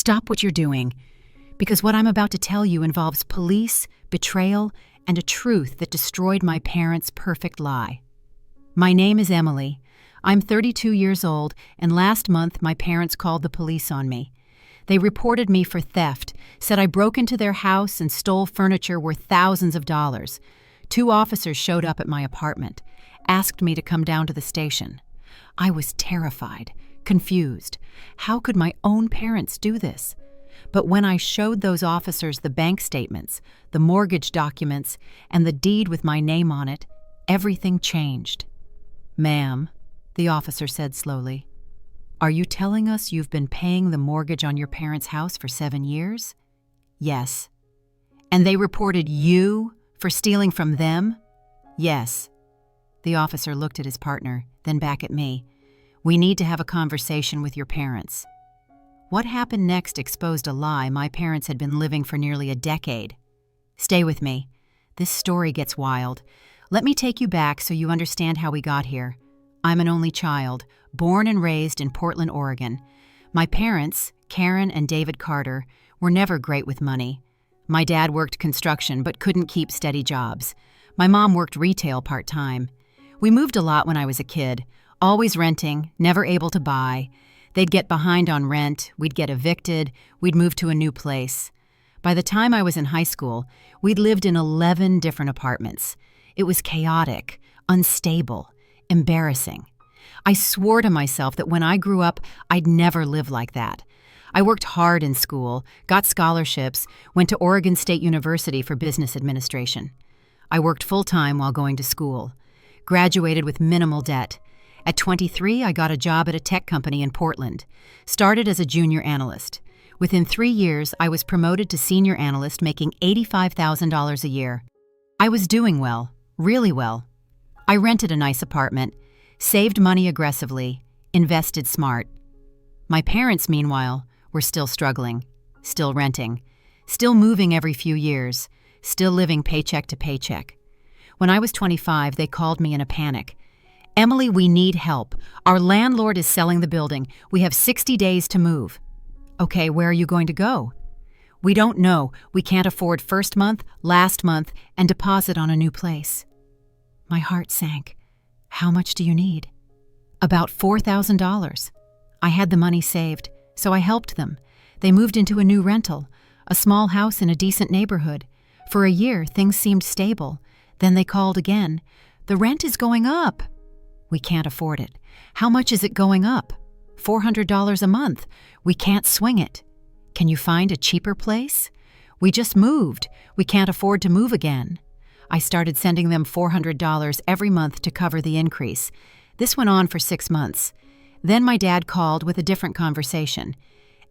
Stop what you're doing, because what I'm about to tell you involves police, betrayal, and a truth that destroyed my parents' perfect lie. My name is Emily. I'm 32 years old, and last month my parents called the police on me. They reported me for theft, said I broke into their house and stole furniture worth thousands of dollars. 2 officers showed up at my apartment, asked me to come down to the station. I was terrified, confused. How could my own parents do this? But when I showed those officers the bank statements, the mortgage documents, and the deed with my name on it, everything changed. "Ma'am," the officer said slowly, "are you telling us you've been paying the mortgage on your parents' house for 7 years?" "Yes." "And they reported you for stealing from them?" "Yes." The officer looked at his partner, then back at me. "We need to have a conversation with your parents." What happened next exposed a lie my parents had been living for nearly a decade. Stay with me. This story gets wild. Let me take you back so you understand how we got here. I'm an only child, born and raised in Portland, Oregon. My parents, Karen and David Carter, were never great with money. My dad worked construction but couldn't keep steady jobs. My mom worked retail part-time. We moved a lot when I was a kid, always renting, never able to buy. They'd get behind on rent, we'd get evicted, we'd move to a new place. By the time I was in high school, we'd lived in 11 different apartments. It was chaotic, unstable, embarrassing. I swore to myself that when I grew up, I'd never live like that. I worked hard in school, got scholarships, went to Oregon State University for business administration. I worked full-time while going to school, graduated with minimal debt. At 23, I got a job at a tech company in Portland, started as a junior analyst. Within 3 years, I was promoted to senior analyst, making $85,000 a year. I was doing well, really well. I rented a nice apartment, saved money aggressively, invested smart. My parents, meanwhile, were still struggling, still renting, still moving every few years, still living paycheck to paycheck. When I was 25, they called me in a panic. "Emily, we need help. Our landlord is selling the building. We have 60 days to move." "Okay, where are you going to go?" "We don't know. We can't afford first month, last month, and deposit on a new place." My heart sank. "How much do you need?" "About $4,000. I had the money saved, so I helped them. They moved into a new rental, a small house in a decent neighborhood. For a year, things seemed stable. Then they called again. "The rent is going up." "We can't afford it." "How much is it going up?" $400 a month. "We can't swing it." "Can you find a cheaper place?" "We just moved. We can't afford to move again." I started sending them $400 every month to cover the increase. This went on for 6 months. Then my dad called with a different conversation.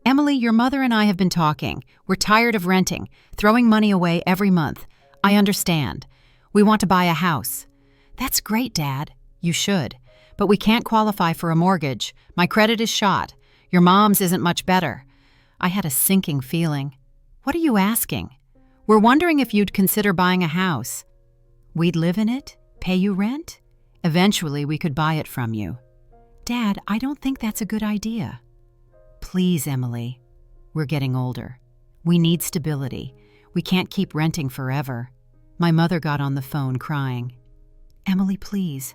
"Emily, your mother and I have been talking. We're tired of renting, throwing money away every month. I understand. We want to buy a house." "That's great, Dad. You should. But we can't qualify for a mortgage. My credit is shot. Your mom's isn't much better." I had a sinking feeling. "What are you asking?" "We're wondering if you'd consider buying a house." "We'd live in it? Pay you rent? Eventually we could buy it from you." "Dad, I don't think that's a good idea." "Please, Emily. We're getting older. We need stability. We can't keep renting forever." My mother got on the phone crying. "Emily, please.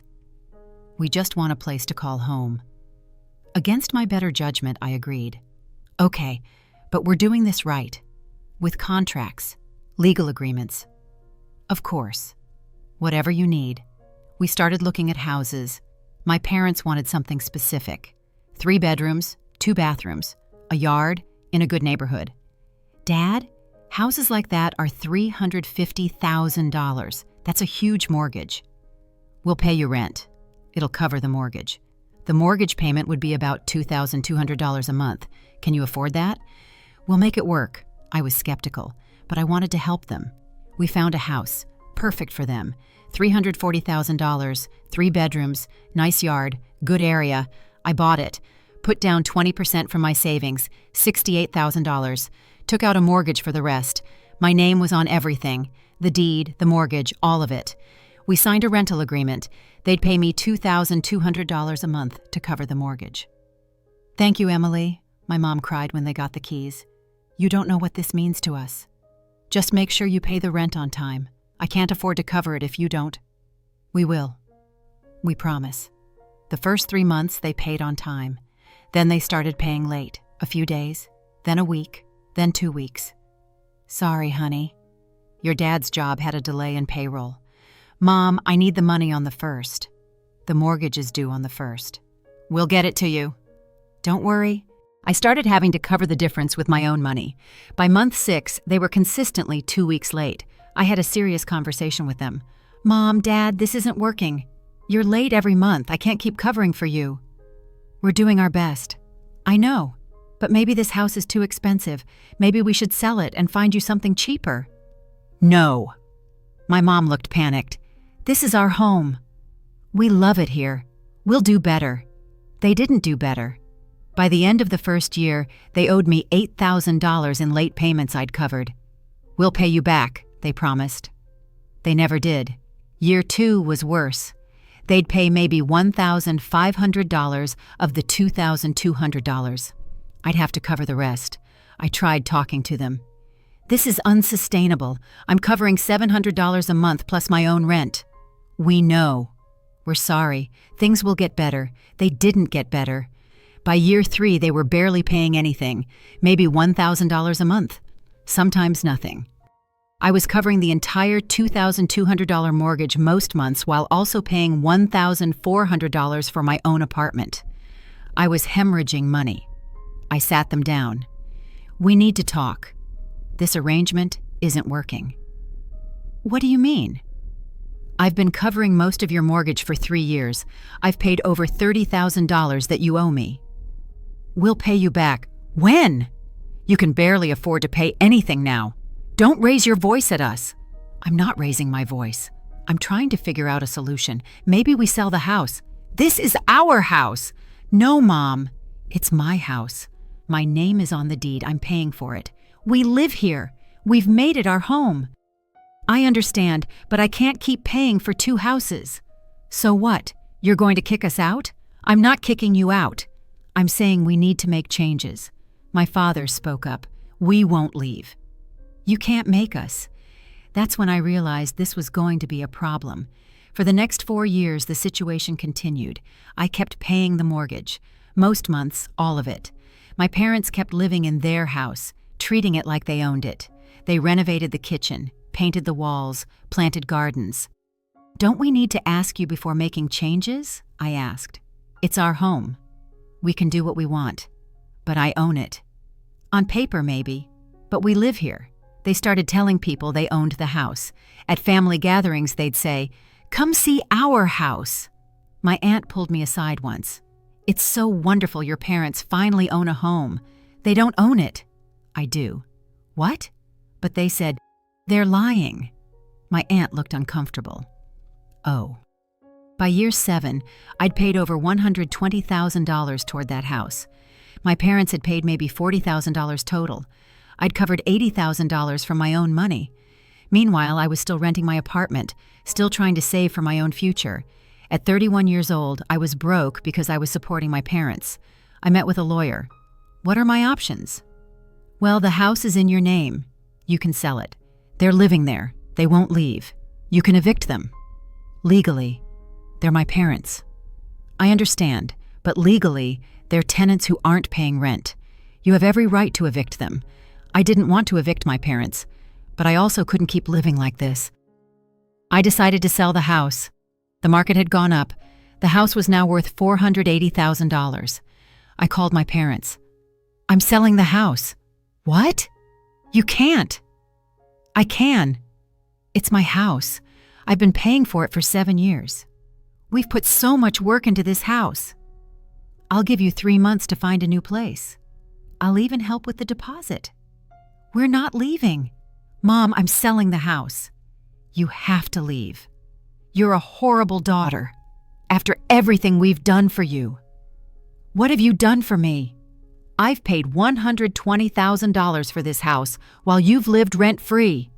We just want a place to call home." Against my better judgment, I agreed. "Okay, but we're doing this right. With contracts, legal agreements." "Of course. Whatever you need." We started looking at houses. My parents wanted something specific. 3 bedrooms, 2 bathrooms, a yard, in a good neighborhood. "Dad, houses like that are $350,000. That's a huge mortgage." "We'll pay you rent. It'll cover the mortgage. The mortgage payment would be about $2,200 a month. Can you afford that?" "We'll make it work." I was skeptical, but I wanted to help them. We found a house, perfect for them. $340,000, 3 bedrooms, nice yard, good area. I bought it, put down 20% from my savings, $68,000, took out a mortgage for the rest. My name was on everything, the deed, the mortgage, all of it. We signed a rental agreement. They'd pay me $2,200 a month to cover the mortgage. "Thank you, Emily. my mom cried when they got the keys. "You don't know what this means to us. Just make sure you pay the rent on time. I can't afford to cover it if you don't." "We will. We promise." The first 3 months they paid on time. Then they started paying late, a few days, then a week, then 2 weeks. "Sorry, honey. Your dad's job had a delay in payroll. Mom, I need the money on the 1st. The mortgage is due on the 1st. We'll get it to you." "Don't worry." I started having to cover the difference with my own money. By month 6, they were consistently 2 weeks late. I had a serious conversation with them. "Mom, Dad, this isn't working. You're late every month. I can't keep covering for you." "We're doing our best." "I know, but maybe this house is too expensive. Maybe we should sell it and find you something cheaper." "No." My mom looked panicked. "This is our home. We love it here. We'll do better." They didn't do better. By the end of the first year, they owed me $8,000 in late payments I'd covered. "We'll pay you back," they promised. They never did. Year 2 was worse. They'd pay maybe $1,500 of the $2,200. I'd have to cover the rest. I tried talking to them. "This is unsustainable. I'm covering $700 a month plus my own rent." "We know. We're sorry. Things will get better." They didn't get better. By year 3, they were barely paying anything, maybe $1,000 a month, sometimes nothing. I was covering the entire $2,200 mortgage most months while also paying $1,400 for my own apartment. I was hemorrhaging money. I sat them down. "We need to talk. This arrangement isn't working." "What do you mean?" "I've been covering most of your mortgage for 3 years. I've paid over $30,000 that you owe me." "We'll pay you back." "When? You can barely afford to pay anything now. Don't raise your voice at us." "I'm not raising my voice. I'm trying to figure out a solution. Maybe we sell the house." "This is our house." "No, Mom. It's my house. My name is on the deed. I'm paying for it. We live here. We've made it our home." "I understand, but I can't keep paying for 2 houses." "So what? You're going to kick us out?" "I'm not kicking you out. I'm saying we need to make changes." My father spoke up. "We won't leave." "You can't make us." That's when I realized this was going to be a problem. For the next 4 years, the situation continued. I kept paying the mortgage. Most months, all of it. My parents kept living in their house, treating it like they owned it. They renovated the kitchen, painted the walls, planted gardens. "Don't we need to ask you before making changes?" I asked. "It's our home. We can do what we want. But I own it." "On paper, maybe. But we live here." They started telling people they owned the house. At family gatherings, they'd say, "Come see our house." My aunt pulled me aside once. "It's so wonderful your parents finally own a home. They don't own it." "I do." "What?" But they said, "They're lying." My aunt looked uncomfortable. Oh. By year 7, I'd paid over $120,000 toward that house. My parents had paid maybe $40,000 total. I'd covered $80,000 from my own money. Meanwhile, I was still renting my apartment, still trying to save for my own future. At 31 years old, I was broke because I was supporting my parents. I met with a lawyer. "What are my options?" "Well, the house is in your name. You can sell it. They're living there. They won't leave. You can evict them." "Legally, they're my parents." "I understand, but legally, they're tenants who aren't paying rent. You have every right to evict them. I didn't want to evict my parents, but I also couldn't keep living like this. I decided to sell the house. The market had gone up. The house was now worth $480,000. I called my parents. "I'm selling the house." "What? You can't." "I can. It's my house. I've been paying for it for 7 years. We've put so much work into this house. I'll give you 3 months to find a new place. I'll even help with the deposit." "We're not leaving." "Mom, I'm selling the house." "You have to leave. You're a horrible daughter. After everything we've done for you." "What have you done for me?" "I've paid $120,000 for this house while you've lived rent-free."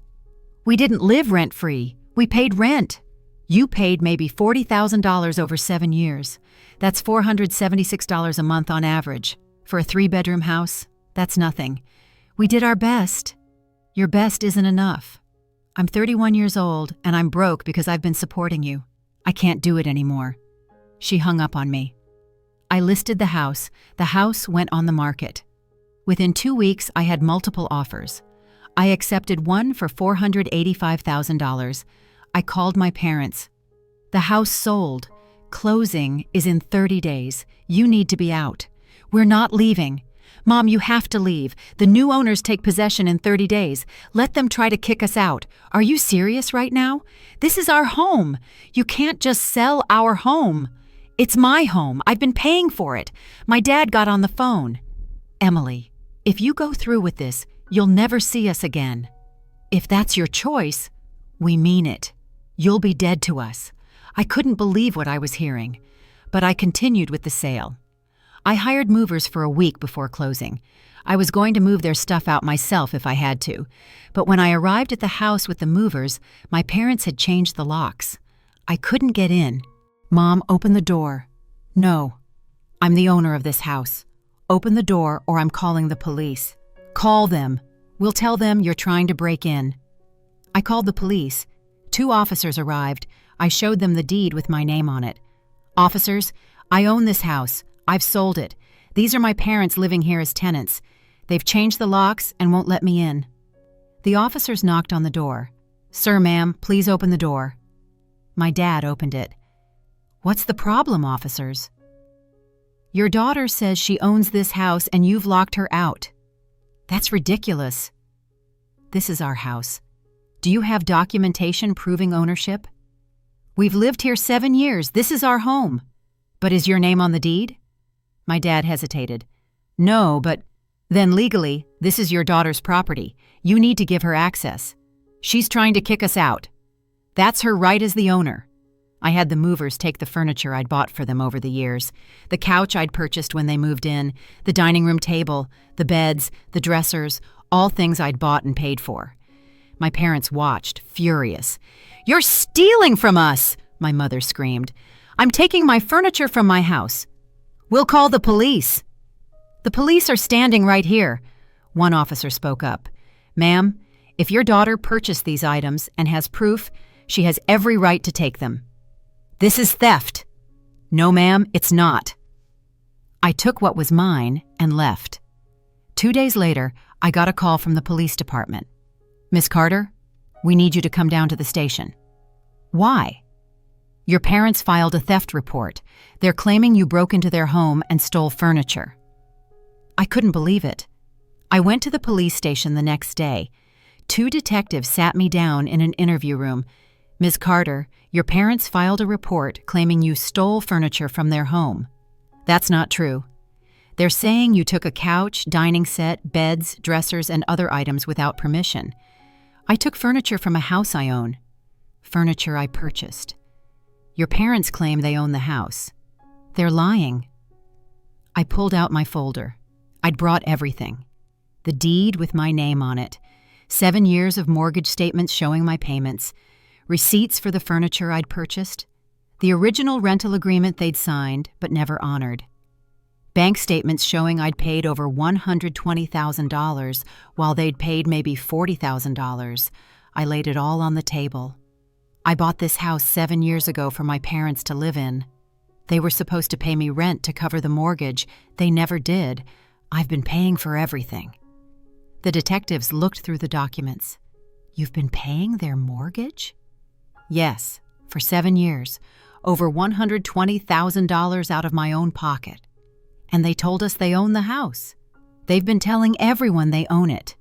"We didn't live rent-free. We paid rent." "You paid maybe $40,000 over 7 years. That's $476 a month on average. For a 3-bedroom house, that's nothing. We did our best. Your best isn't enough. I'm 31 years old and I'm broke because I've been supporting you. I can't do it anymore." She hung up on me. I listed the house. The house went on the market. Within 2 weeks, I had multiple offers. I accepted one for $485,000. I called my parents. "The house sold. Closing is in 30 days. You need to be out. We're not leaving. Mom, you have to leave. The new owners take possession in 30 days. Let them try to kick us out. Are you serious right now? This is our home. You can't just sell our home. It's my home. I've been paying for it. My dad got on the phone. Emily, if you go through with this, you'll never see us again. If that's your choice, we mean it. You'll be dead to us." I couldn't believe what I was hearing, but I continued with the sale. I hired movers for a week before closing. I was going to move their stuff out myself if I had to, but when I arrived at the house with the movers, my parents had changed the locks. I couldn't get in. "Mom, open the door." "No. I'm the owner of this house. Open the door or I'm calling the police." "Call them. We'll tell them you're trying to break in." I called the police. 2 officers arrived. I showed them the deed with my name on it. "Officers, I own this house. I've sold it. These are my parents living here as tenants. They've changed the locks and won't let me in." The officers knocked on the door. "Sir, ma'am, please open the door." My dad opened it. "What's the problem, officers?" "Your daughter says she owns this house and you've locked her out." "That's ridiculous." "This is our house. Do you have documentation proving ownership?" "We've lived here 7 years. This is our home." "But is your name on the deed?" My dad hesitated. "No, but..." "Then legally, this is your daughter's property. You need to give her access. She's trying to kick us out. That's her right as the owner." I had the movers take the furniture I'd bought for them over the years. The couch I'd purchased when they moved in, the dining room table, the beds, the dressers, all things I'd bought and paid for. My parents watched, furious. "You're stealing from us!" my mother screamed. "I'm taking my furniture from my house. We'll call the police." "The police are standing right here," one officer spoke up. "Ma'am, if your daughter purchased these items and has proof, she has every right to take them." "This is theft." "No, ma'am, it's not." I took what was mine and left. 2 days later, I got a call from the police department. "Miss Carter, we need you to come down to the station." "Why?" "Your parents filed a theft report. They're claiming you broke into their home and stole furniture." I couldn't believe it. I went to the police station the next day. 2 detectives sat me down in an interview room. "Ms. Carter, your parents filed a report claiming you stole furniture from their home." "That's not true. They're saying you took a couch, dining set, beds, dressers, and other items without permission. I took furniture from a house I own. Furniture I purchased. Your parents claim they own the house. They're lying." I pulled out my folder. I'd brought everything. The deed with my name on it, 7 years of mortgage statements showing my payments, receipts for the furniture I'd purchased, the original rental agreement they'd signed but never honored, bank statements showing I'd paid over $120,000 while they'd paid maybe $40,000. I laid it all on the table. I bought this house 7 years ago for my parents to live in. They were supposed to pay me rent to cover the mortgage. They never did. I've been paying for everything. The detectives looked through the documents. "You've been paying their mortgage?" "Yes, for 7 years, over $120,000 out of my own pocket. And they told us they own the house. They've been telling everyone they own it.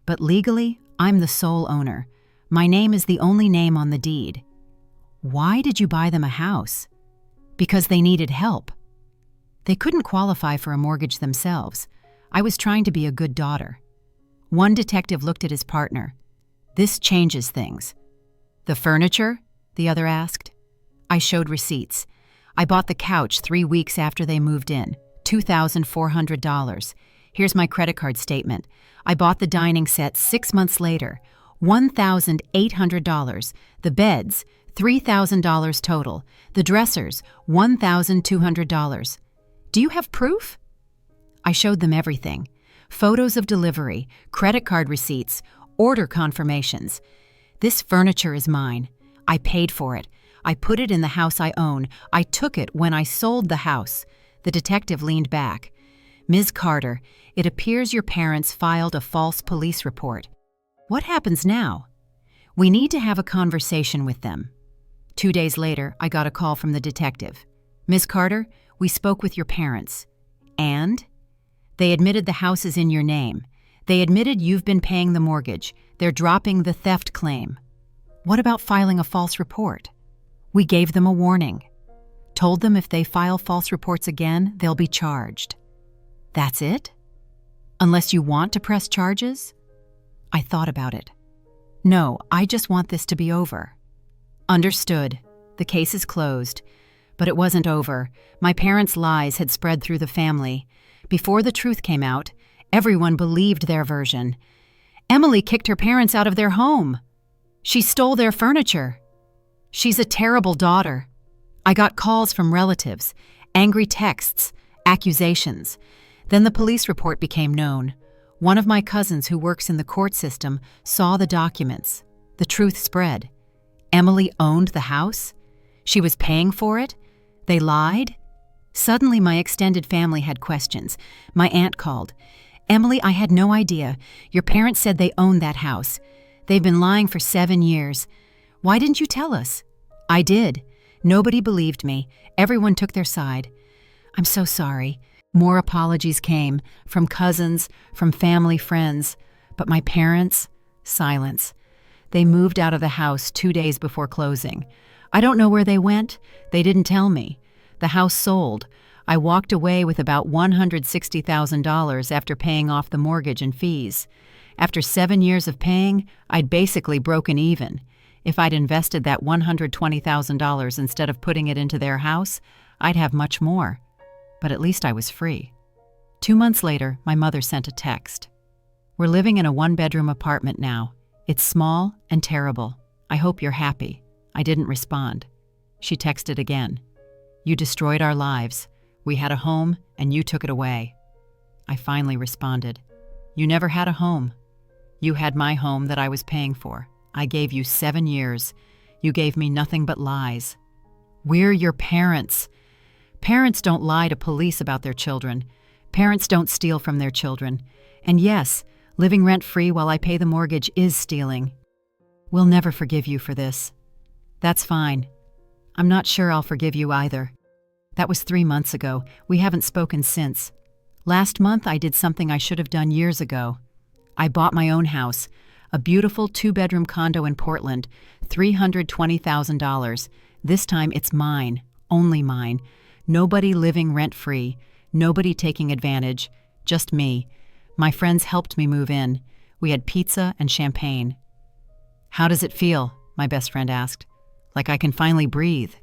But legally, I'm the sole owner. My name is the only name on the deed." "Why did you buy them a house?" "Because they needed help. They couldn't qualify for a mortgage themselves. I was trying to be a good daughter." One detective looked at his partner. "This changes things." "The furniture?" the other asked. I showed receipts. I bought the couch 3 weeks after they moved in, $2,400. Here's my credit card statement. I bought the dining set 6 months later, $1,800. The beds, $3,000 total. The dressers, $1,200. "Do you have proof?" I showed them everything: photos of delivery, credit card receipts, order confirmations. This furniture is mine. I paid for it. I put it in the house I own. I took it when I sold the house. The detective leaned back. Ms. Carter, it appears your parents filed a false police report. What happens now? We need to have a conversation with them. 2 days later, I got a call from the detective. Ms. Carter, we spoke with your parents. And? They admitted the house is in your name. They admitted you've been paying the mortgage. They're dropping the theft claim. What about filing a false report? We gave them a warning. Told them if they file false reports again, they'll be charged. That's it? Unless you want to press charges? I thought about it. No, I just want this to be over. Understood. The case is closed. But it wasn't over. My parents' lies had spread through the family. Before the truth came out, everyone believed their version. Emily kicked her parents out of their home. She stole their furniture. She's a terrible daughter. I got calls from relatives, angry texts, accusations. Then the police report became known. One of my cousins who works in the court system saw the documents. The truth spread. Emily owned the house? She was paying for it? They lied? Suddenly my extended family had questions. My aunt called. Emily, I had no idea. Your parents said they owned that house. They've been lying for 7 years. Why didn't you tell us? I did. Nobody believed me. Everyone took their side. I'm so sorry. More apologies came, from cousins, from family friends. But my parents? Silence. They moved out of the house 2 days before closing. I don't know where they went. They didn't tell me. The house sold. I walked away with about $160,000 after paying off the mortgage and fees. After 7 years of paying, I'd basically broken even. If I'd invested that $120,000 instead of putting it into their house, I'd have much more. But at least I was free. 2 months later, my mother sent a text. We're living in a 1-bedroom apartment now. It's small and terrible. I hope you're happy. I didn't respond. She texted again. You destroyed our lives. We had a home and you took it away. I finally responded. You never had a home. You had my home that I was paying for. I gave you 7 years. You gave me nothing but lies. We're your parents. Parents don't lie to police about their children. Parents don't steal from their children. And yes, living rent-free while I pay the mortgage is stealing. We'll never forgive you for this. That's fine. I'm not sure I'll forgive you either. That was 3 months ago. We haven't spoken since. Last month, I did something I should have done years ago. I bought my own house, a beautiful 2-bedroom condo in Portland, $320,000. This time it's mine, only mine. Nobody living rent-free, nobody taking advantage, just me. My friends helped me move in. We had pizza and champagne. How does it feel? My best friend asked. Like I can finally breathe.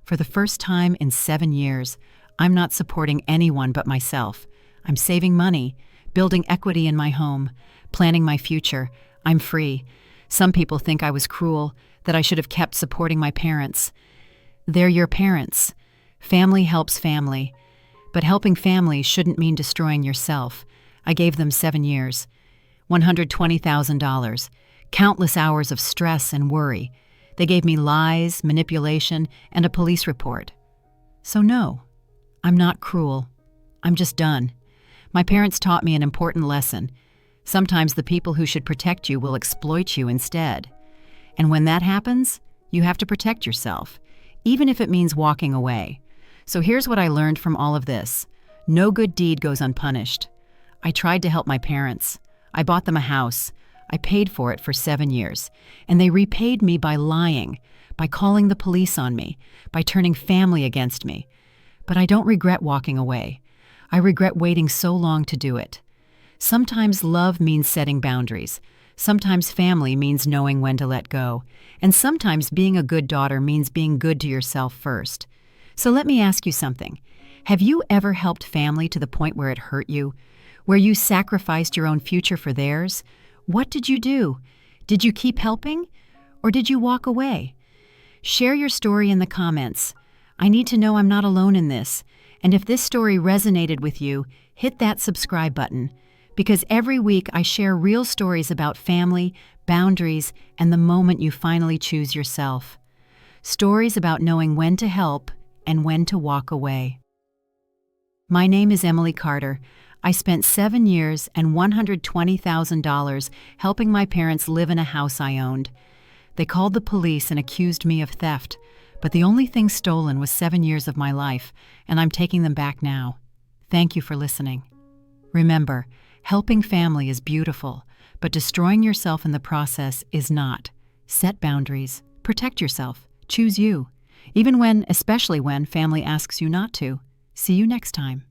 For the first time in 7 years, I'm not supporting anyone but myself. I'm saving money, building equity in my home, planning my future. I'm free. Some people think I was cruel, that I should have kept supporting my parents. They're your parents. Family helps family. But helping family shouldn't mean destroying yourself. I gave them 7 years. $120,000. Countless hours of stress and worry. They gave me lies, manipulation, and a police report. So no, I'm not cruel. I'm just done. My parents taught me an important lesson. Sometimes the people who should protect you will exploit you instead. And when that happens, you have to protect yourself, even if it means walking away. So here's what I learned from all of this. No good deed goes unpunished. I tried to help my parents. I bought them a house. I paid for it for 7 years, and they repaid me by lying, by calling the police on me, by turning family against me. But I don't regret walking away. I regret waiting so long to do it. Sometimes love means setting boundaries. Sometimes family means knowing when to let go. And sometimes being a good daughter means being good to yourself first. So let me ask you something. Have you ever helped family to the point where it hurt you? Where you sacrificed your own future for theirs? What did you do? Did you keep helping? Or did you walk away? Share your story in the comments. I need to know I'm not alone in this. And if this story resonated with you, hit that subscribe button, because every week I share real stories about family, boundaries, and the moment you finally choose yourself. Stories about knowing when to help and when to walk away. My name is Emily Carter. I spent 7 years and $120,000 helping my parents live in a house I owned. They called the police and accused me of theft, but the only thing stolen was 7 years of my life, and I'm taking them back now. Thank you for listening. Remember, helping family is beautiful, but destroying yourself in the process is not. Set boundaries, protect yourself, choose you, especially when family asks you not to. See you next time.